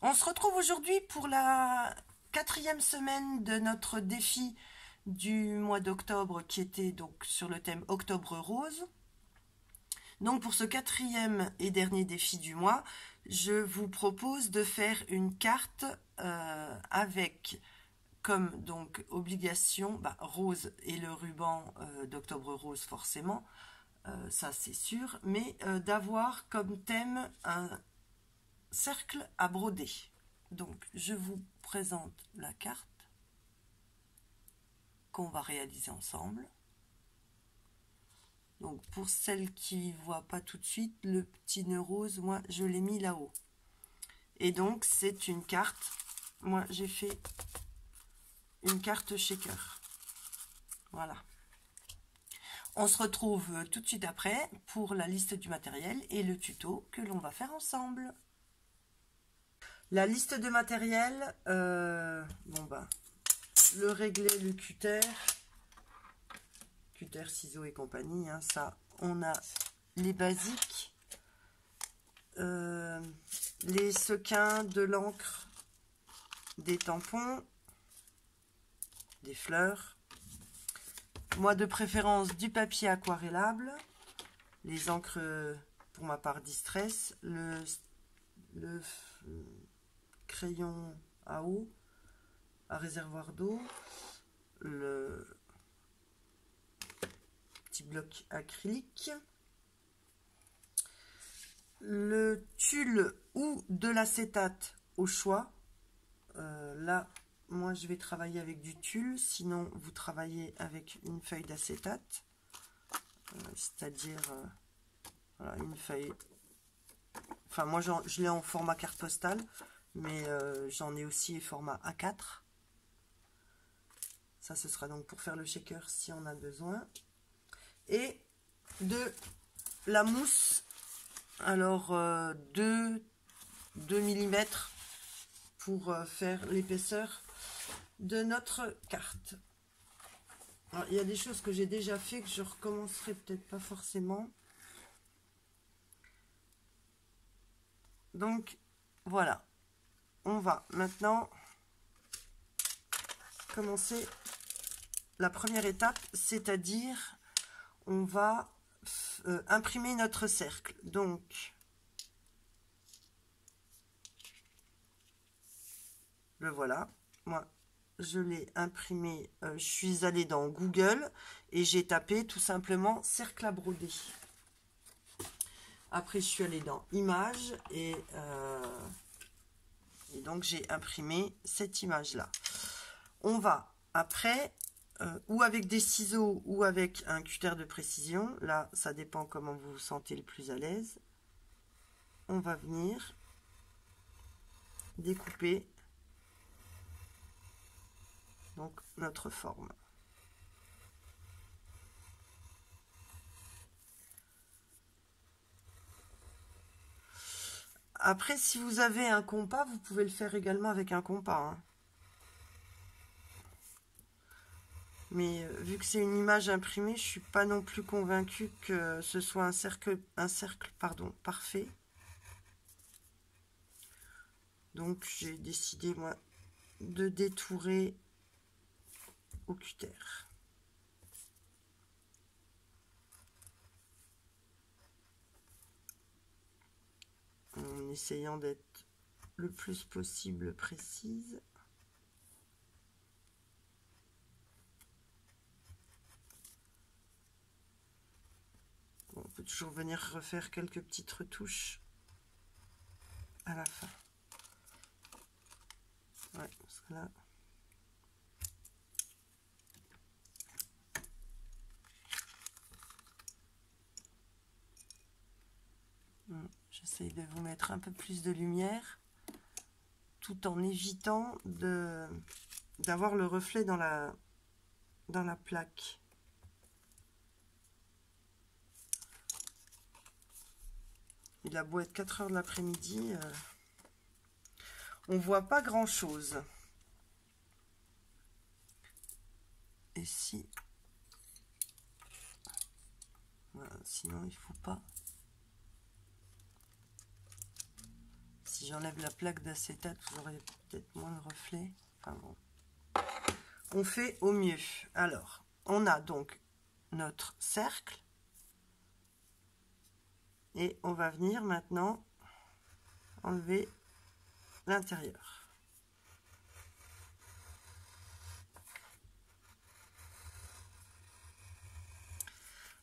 On se retrouve aujourd'hui pour la 4e semaine de notre défi du mois d'octobre qui était donc sur le thème Octobre Rose. Donc pour ce 4e et dernier défi du mois, je vous propose de faire une carte avec comme donc obligation rose et le ruban d'Octobre Rose forcément, ça c'est sûr, mais d'avoir comme thème un cercle à broder. Donc je vous présente la carte qu'on va réaliser ensemble. Donc pour celles qui ne voient pas tout de suite, le petit nœud rose, moi je l'ai mis là-haut. Et donc c'est une carte, moi j'ai fait une carte shaker. Voilà. On se retrouve tout de suite après pour la liste du matériel et le tuto que l'on va faire ensemble. La liste de matériel, le réglet, le cutter, ciseaux et compagnie, hein, ça, on a les basiques, les sequins, de l'encre, des tampons, des fleurs, moi de préférence du papier aquarellable, les encres pour ma part Distress, le crayon à eau, à réservoir d'eau, le petit bloc acrylique, le tulle ou de l'acétate au choix. Là, moi je vais travailler avec du tulle, sinon vous travaillez avec une feuille d'acétate, c'est-à-dire voilà, une feuille. Enfin, moi je l'ai en format carte postale, mais j'en ai aussi format A4. Ça, ce sera donc pour faire le shaker si on a besoin. Et de la mousse, alors 2 mm pour faire l'épaisseur de notre carte. Alors, il y a des choses que j'ai déjà fait que je recommencerai peut-être pas forcément. Donc voilà, on va maintenant commencer la première étape, c'est-à-dire on va imprimer notre cercle. Donc le voilà, moi je l'ai imprimé, je suis allée dans Google et j'ai tapé tout simplement cercle à broder. Après je suis allée dans images et donc j'ai imprimé cette image là. On va après ou avec des ciseaux ou avec un cutter de précision, là ça dépend comment vous vous sentez le plus à l'aise, on va venir découper donc notre forme. Après, si vous avez un compas, vous pouvez le faire également avec un compas, hein. Mais vu que c'est une image imprimée, je suis pas non plus convaincue que ce soit un cercle parfait. Donc j'ai décidé moi de détourer au cutter. En essayant d'être le plus possible précise. On peut toujours venir refaire quelques petites retouches à la fin. Ouais, parce que là... J'essaie de vous mettre un peu plus de lumière, tout en évitant d'avoir le reflet dans la plaque. Il a beau être 4 heures de l'après-midi, on voit pas grand chose. Et si... Voilà, sinon il faut pas... Si j'enlève la plaque d'acétate, vous aurez peut-être moins de reflets. Enfin bon. On fait au mieux. Alors, on a donc notre cercle. Et on va venir maintenant enlever l'intérieur.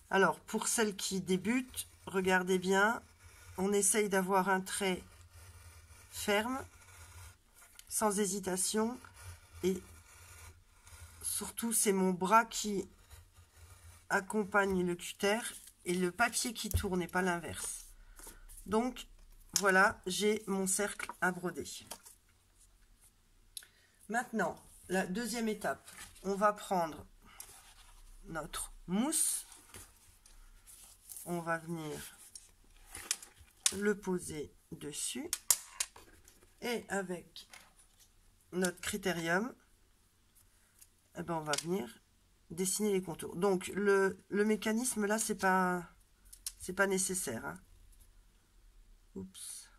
Alors, pour celles qui débutent, regardez bien, on essaye d'avoir un trait ferme, sans hésitation, et surtout c'est mon bras qui accompagne le cutter et le papier qui tourne et pas l'inverse. Donc voilà, j'ai mon cercle à broder. Maintenant, la deuxième étape, on va prendre notre mousse, on va venir le poser dessus et avec notre critérium, eh ben on va venir dessiner les contours. Donc le mécanisme là, c'est pas nécessaire, hein. Oups.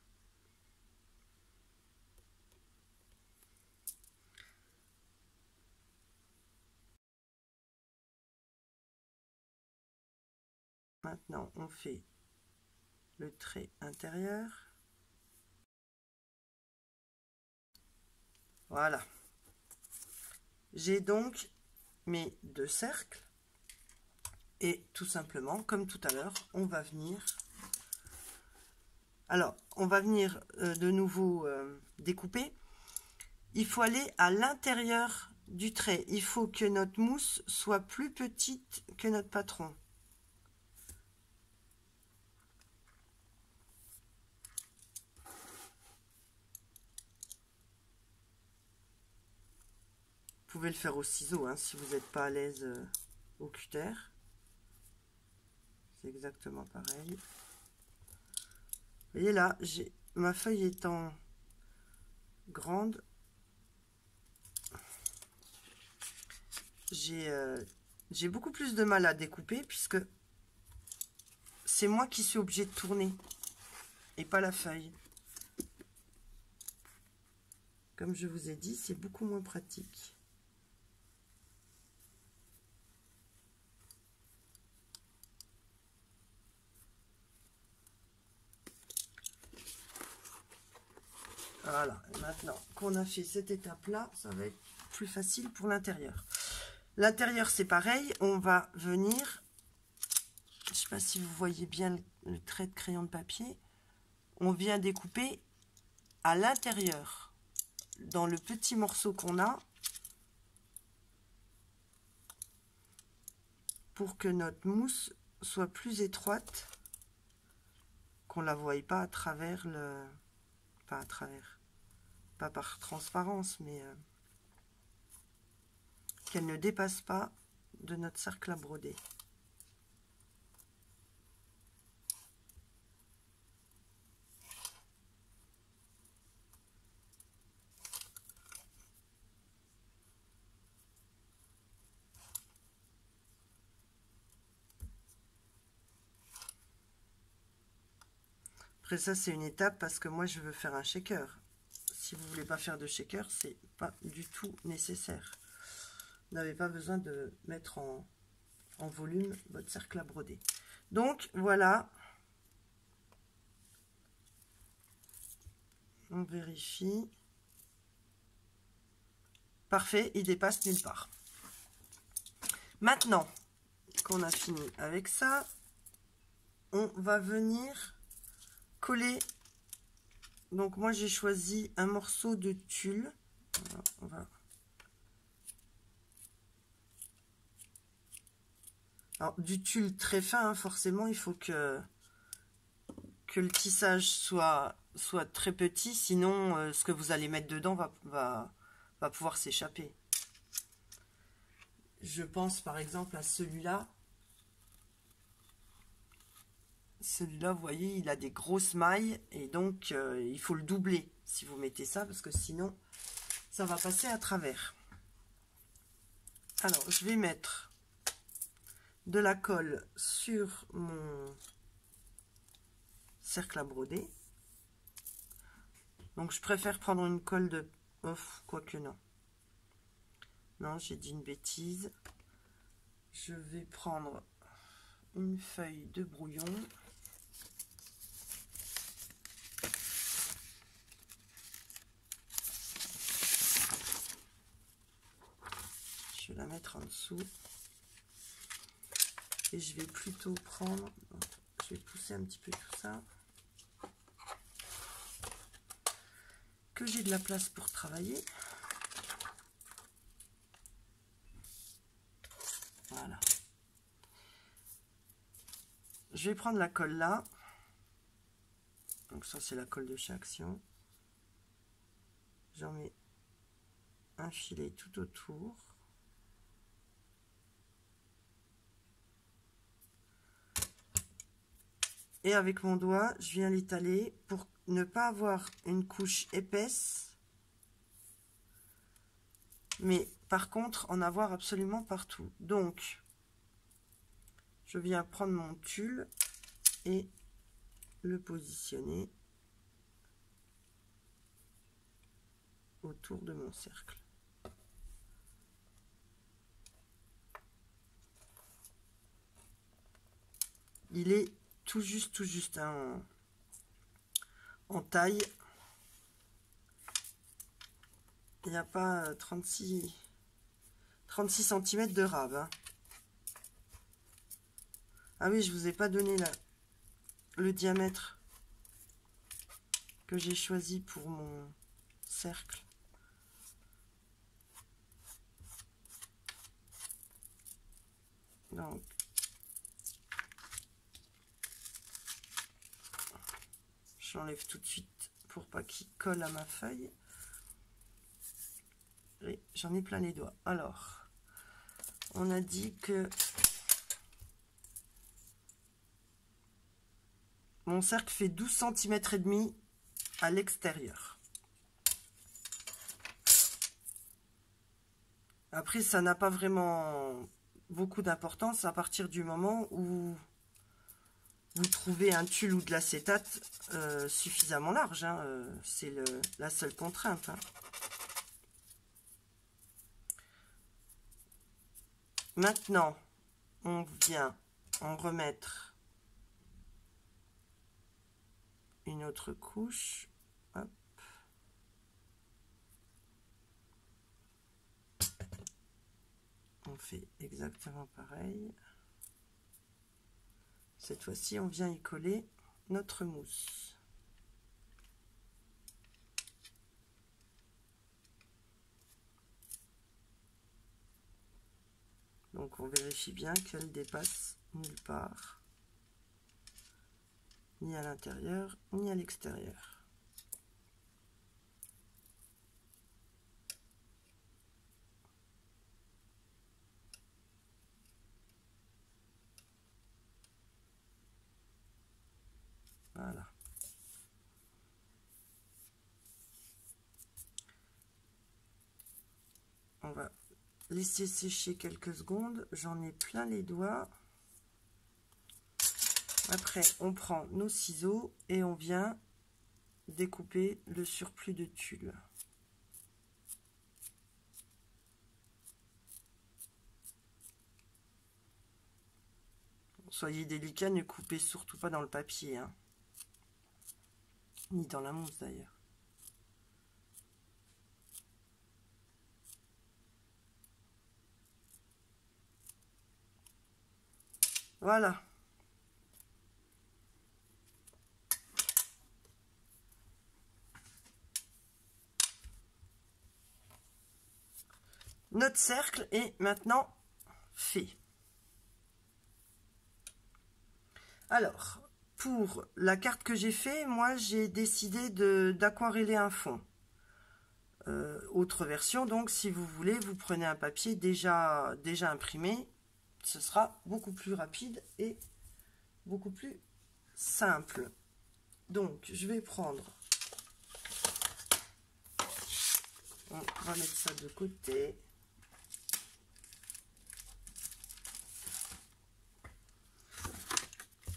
Maintenant, on fait le trait intérieur. Voilà. J'ai donc mes deux cercles. Et tout simplement, comme tout à l'heure, on va venir... Alors, on va venir de nouveau découper. Il faut aller à l'intérieur du trait. Il faut que notre mousse soit plus petite que notre patron. Vous pouvez le faire au ciseau, hein, si vous n'êtes pas à l'aise au cutter. C'est exactement pareil. Vous voyez là, ma feuille étant grande, j'ai beaucoup plus de mal à découper puisque c'est moi qui suis obligée de tourner et pas la feuille. Comme je vous ai dit, c'est beaucoup moins pratique. Voilà, et maintenant qu'on a fait cette étape-là, ça va être plus facile pour l'intérieur. L'intérieur, c'est pareil, on va venir, je ne sais pas si vous voyez bien le trait de crayon de papier, on vient découper à l'intérieur, dans le petit morceau qu'on a, pour que notre mousse soit plus étroite, qu'on ne la voie pas à travers le... Pas à travers, pas par transparence, mais qu'elle ne dépasse pas de notre cercle à broder. Après ça, c'est une étape parce que moi, je veux faire un shaker. Si vous voulez pas faire de shaker, c'est pas du tout nécessaire. Vous n'avez pas besoin de mettre en volume votre cercle à broder. Donc, voilà. On vérifie. Parfait, il dépasse nulle part. Maintenant qu'on a fini avec ça, on va venir coller. Donc moi j'ai choisi un morceau de tulle. Alors du tulle très fin, hein, forcément il faut que que le tissage soit très petit, sinon ce que vous allez mettre dedans va pouvoir s'échapper. Je pense par exemple à celui-là. Celui-là, vous voyez, il a des grosses mailles et donc il faut le doubler si vous mettez ça, parce que sinon ça va passer à travers. Alors, je vais mettre de la colle sur mon cercle à broder. Donc, je préfère prendre une colle de... Oh, quoique non. Non, j'ai dit une bêtise. Je vais prendre une feuille de brouillon. Je vais la mettre en dessous. Et je vais plutôt prendre... Je vais pousser un petit peu tout ça. Que j'ai de la place pour travailler. Voilà. Je vais prendre la colle là. Donc ça, c'est la colle de chez Action. J'en mets un filet tout autour. Et avec mon doigt, je viens l'étaler pour ne pas avoir une couche épaisse, mais par contre en avoir absolument partout. Donc, je viens prendre mon tulle et le positionner autour de mon cercle. Il est tout juste hein, en taille. Il n'y a pas 36 cm de rave. Hein. Ah oui, je vous ai pas donné le diamètre que j'ai choisi pour mon cercle. Donc, j'enlève tout de suite pour pas qu'il colle à ma feuille. Et j'en ai plein les doigts. Alors, on a dit que mon cercle fait 12 cm et demi à l'extérieur. Après, ça n'a pas vraiment beaucoup d'importance à partir du moment où vous trouvez un tulle ou de l'acétate suffisamment large. Hein, c'est la seule contrainte. Hein. Maintenant, on vient en remettre une autre couche. Hop. On fait exactement pareil. Cette fois-ci, on vient y coller notre mousse. Donc, on vérifie bien qu'elle dépasse nulle part, ni à l'intérieur, ni à l'extérieur. Voilà. On va laisser sécher quelques secondes. J'en ai plein les doigts. Après, on prend nos ciseaux et on vient découper le surplus de tulle. Soyez délicat, ne coupez surtout pas dans le papier, hein. Ni dans la mousse d'ailleurs. Voilà. Notre cercle est maintenant fait. Alors, pour la carte que j'ai fait, moi j'ai décidé d'aquareller un fond. Autre version, donc si vous voulez, vous prenez un papier déjà imprimé, ce sera beaucoup plus rapide et beaucoup plus simple. Donc je vais prendre, on va mettre ça de côté.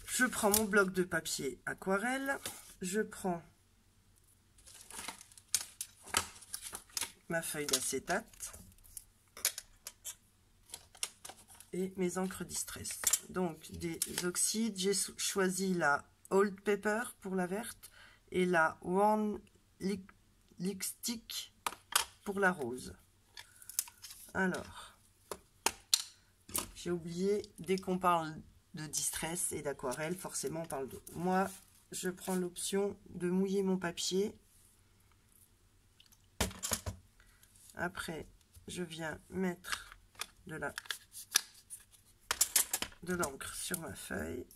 Je prends mon bloc de papier aquarelle, je prends ma feuille d'acétate et mes encres distress. Donc des oxydes, j'ai choisi la Old Pepper pour la verte et la One Lipstick pour la rose. Alors, j'ai oublié, dès qu'on parle de distress et d'aquarelle, forcément on parle d'eau. Moi, je prends l'option de mouiller mon papier. Après, je viens mettre de l'encre sur ma feuille.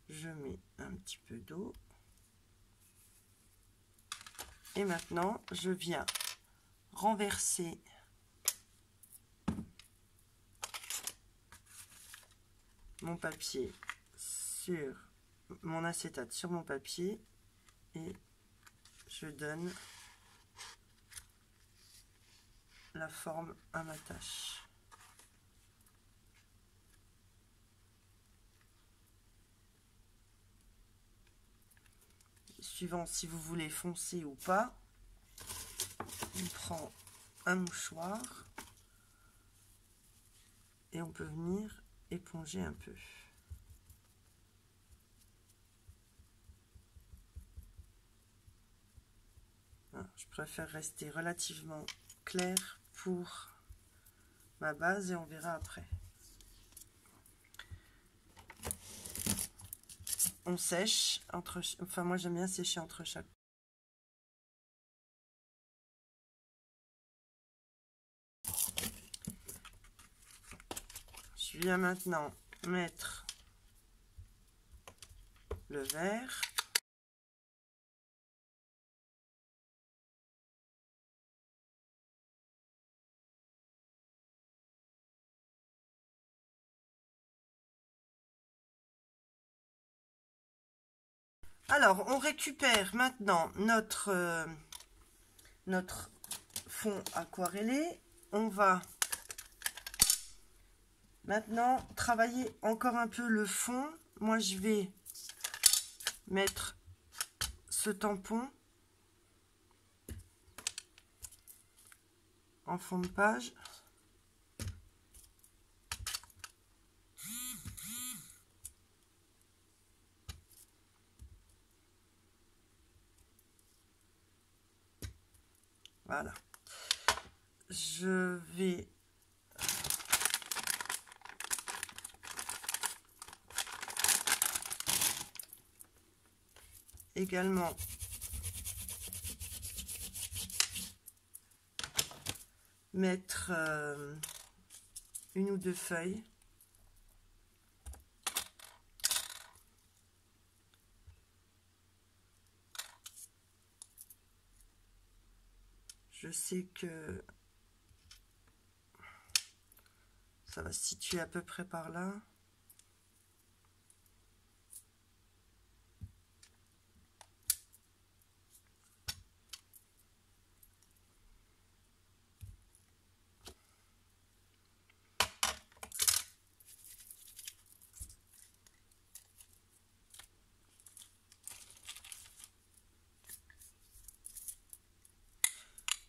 Je mets un petit peu d'eau. Et maintenant, je viens renverser mon papier sur mon acétate sur mon papier et je donne la forme à ma tâche. Suivant si vous voulez foncer ou pas, on prend un mouchoir et on peut venir éponger un peu. Voilà, je préfère rester relativement clair pour ma base et on verra après. On sèche entre, enfin moi j'aime bien sécher entre chaque. Je viens maintenant mettre le vert. Alors, on récupère maintenant notre fond aquarellé. On va maintenant travailler encore un peu le fond. Moi, je vais mettre ce tampon en fond de page. Voilà. Je vais également mettre une ou deux feuilles. Je sais que ça va se situer à peu près par là.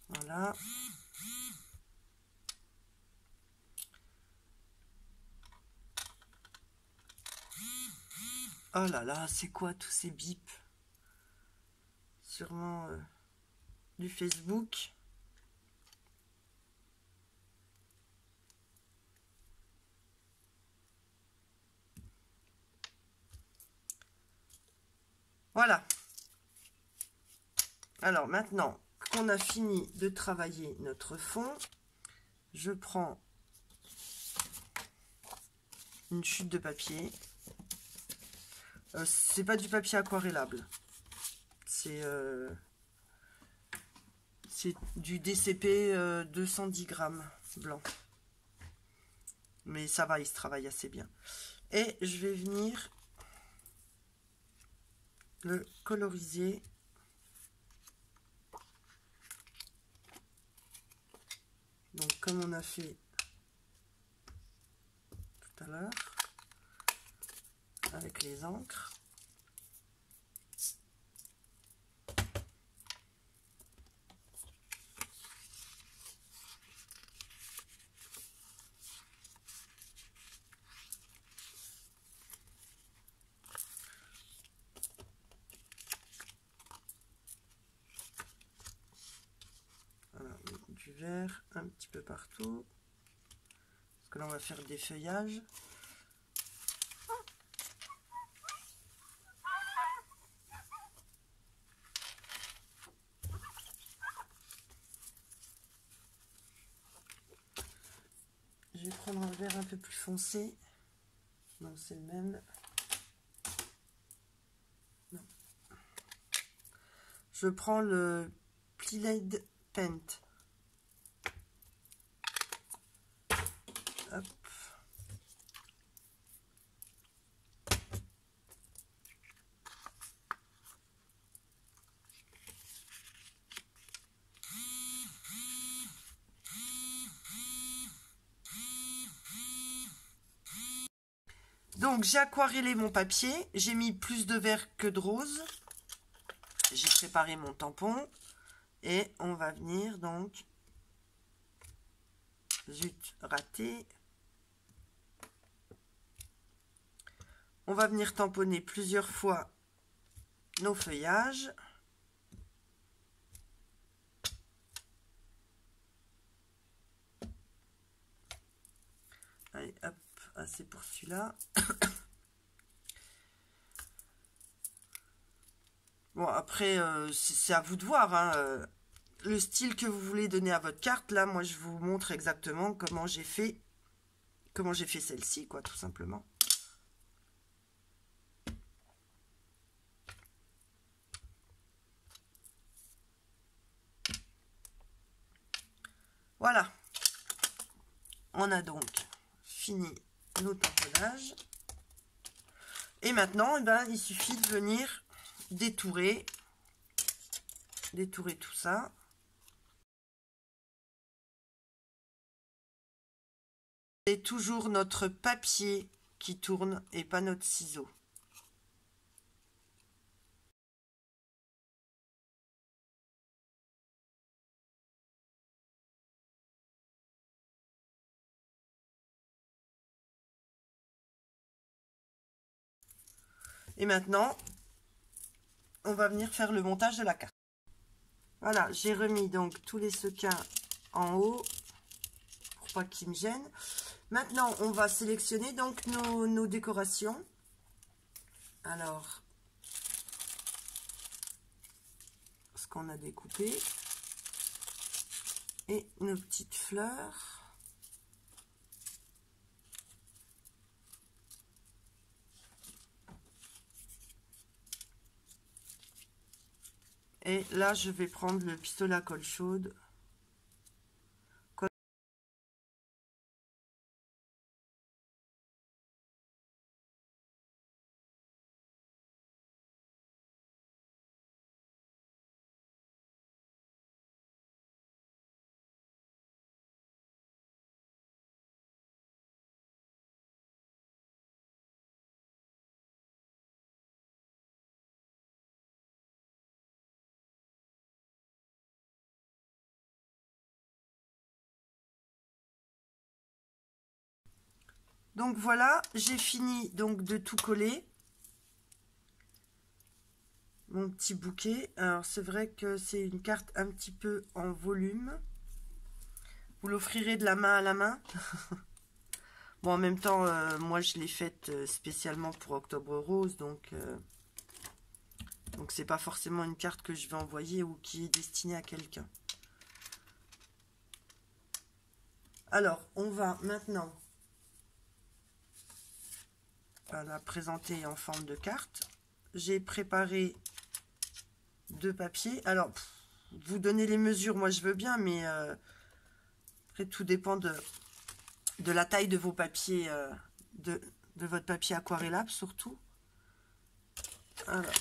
Voilà. Oh là là, c'est quoi tous ces bips? Sûrement du Facebook. Voilà. Alors maintenant qu'on a fini de travailler notre fond, je prends une chute de papier. C'est pas du papier aquarellable. C'est du DCP 210 grammes blanc. Mais ça va, il se travaille assez bien. Et je vais venir le coloriser. Donc comme on a fait tout à l'heure avec les encres. Voilà, du vert un petit peu partout. Parce que là on va faire des feuillages. Je vais prendre un vert un peu plus foncé. Non, c'est le même. Non. Je prends le Pleated Paint. Hop. Donc j'ai aquarellé mon papier, j'ai mis plus de vert que de rose. J'ai préparé mon tampon et on va venir donc, zut, raté. On va venir tamponner plusieurs fois nos feuillages. Allez, hop, assez pour celui-là. Bon, après, c'est à vous de voir, hein, le style que vous voulez donner à votre carte. Là, moi, je vous montre exactement comment j'ai fait celle-ci, quoi, tout simplement. Voilà. On a donc fini nos tamponnages. Et maintenant, eh ben, il suffit de venir détourer tout ça. C'est toujours notre papier qui tourne et pas notre ciseau. Et maintenant, on va venir faire le montage de la carte. Voilà, j'ai remis donc tous les sequins en haut pour pas qu'ils me gênent. Maintenant, on va sélectionner donc nos décorations. Alors, ce qu'on a découpé et nos petites fleurs. Et là, je vais prendre le pistolet à colle chaude. Donc voilà, j'ai fini donc de tout coller. Mon petit bouquet. Alors c'est vrai que c'est une carte un petit peu en volume. Vous l'offrirez de la main à la main. Bon, en même temps, moi je l'ai faite spécialement pour Octobre Rose, donc c'est pas forcément une carte que je vais envoyer ou qui est destinée à quelqu'un. Alors, on va maintenant la présenter en forme de carte. J'ai préparé 2 papiers. Alors, vous donnez les mesures, moi je veux bien, mais après tout dépend de la taille de vos papiers, de votre papier aquarellable surtout. Alors,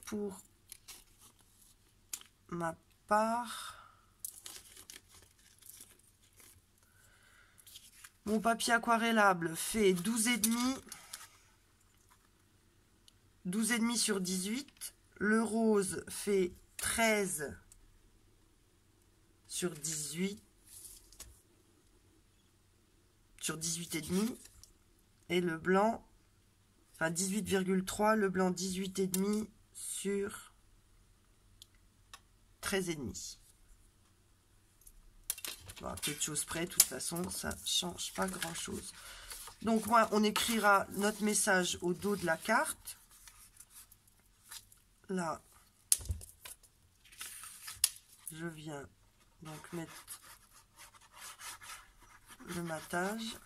pour ma part, mon papier aquarellable fait 12,5 sur 18. Le rose fait 13 sur 18. Sur 18,5. Et le blanc, enfin 18,3. Le blanc 18,5 sur 13,5. Bon, peu de choses près, de toute façon, ça ne change pas grand-chose. Donc, moi, on écrira notre message au dos de la carte. Là, je viens donc mettre le matage.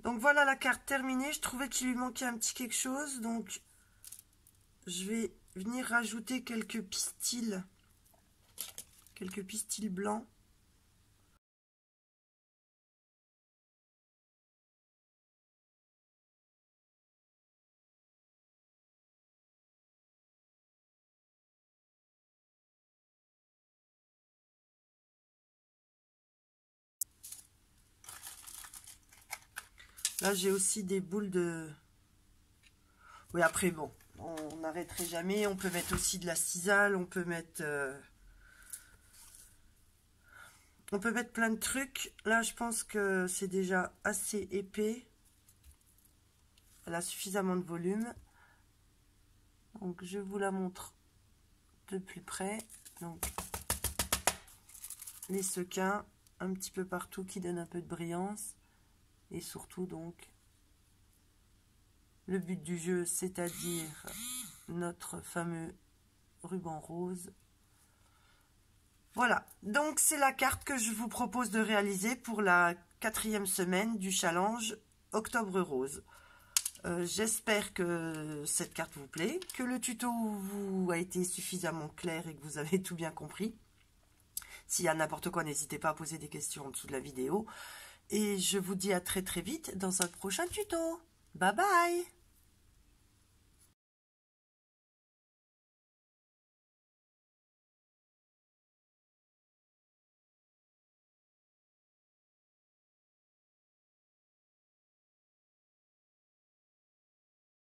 Donc voilà la carte terminée. Je trouvais qu'il lui manquait un petit quelque chose. Donc je vais venir rajouter quelques pistils blancs. Là, j'ai aussi des boules de... Oui, après, bon, on n'arrêterait jamais. On peut mettre aussi de la cisale. On peut mettre plein de trucs. Là, je pense que c'est déjà assez épais. Elle a suffisamment de volume. Donc, je vous la montre de plus près. Donc, les sequins un petit peu partout qui donnent un peu de brillance. Et surtout, donc, le but du jeu, c'est-à-dire notre fameux ruban rose. Voilà, donc c'est la carte que je vous propose de réaliser pour la 4e semaine du challenge Octobre Rose. J'espère que cette carte vous plaît, que le tuto vous a été suffisamment clair et que vous avez tout bien compris. S'il y a n'importe quoi, n'hésitez pas à poser des questions en dessous de la vidéo. Et je vous dis à très très vite dans un prochain tuto. Bye bye!